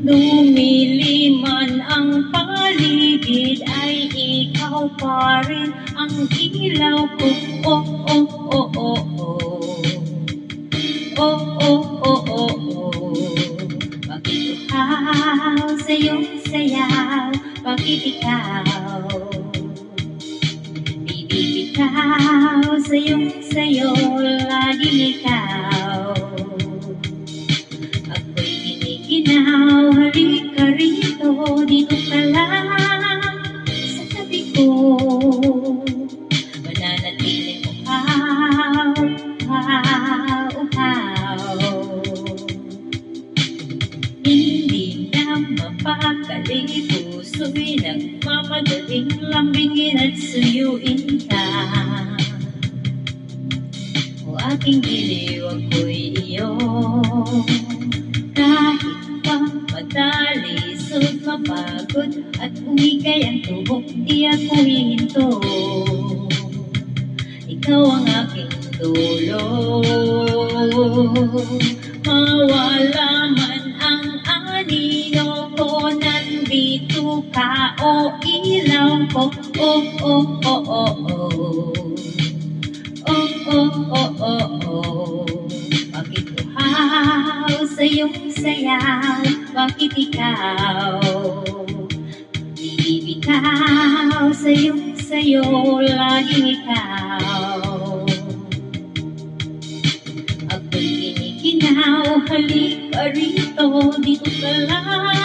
Lumiliman ang paligid ay ikaw pa rin ang ilaw ko. Oh, oh, oh, oh, oh. Oh, oh, oh, oh, oh. Bakit uhaw sa iyong sayaw? Bakit ikaw di bibitaw sa iyong sayo? Laging ikaw ako'y giniginaw. Halika rito, dito ka lang sa tabi ko. Mananatiling uhaw, uhaw, uhaw. Hindi na mapakali, puso'y nagmamadaling lambingin at suyuin ka. O aking giliw, ako'y iyo. Kahit pa madali, sud mapagod at umigay ang tuhok, di ako hihinto. Ikaw ang aking dulo. Mawala man ang anino ko, nandito ka, o ilaw ko. Oh, oh, oh, oh, oh. Oh, oh, oh, oh, oh. Bakit uhaw sa iyong sayaw? Bakit ikaw di bibitaw sa iyong sayo? Laging ikaw ako'y giniginaw. Halika rito, dito ka lang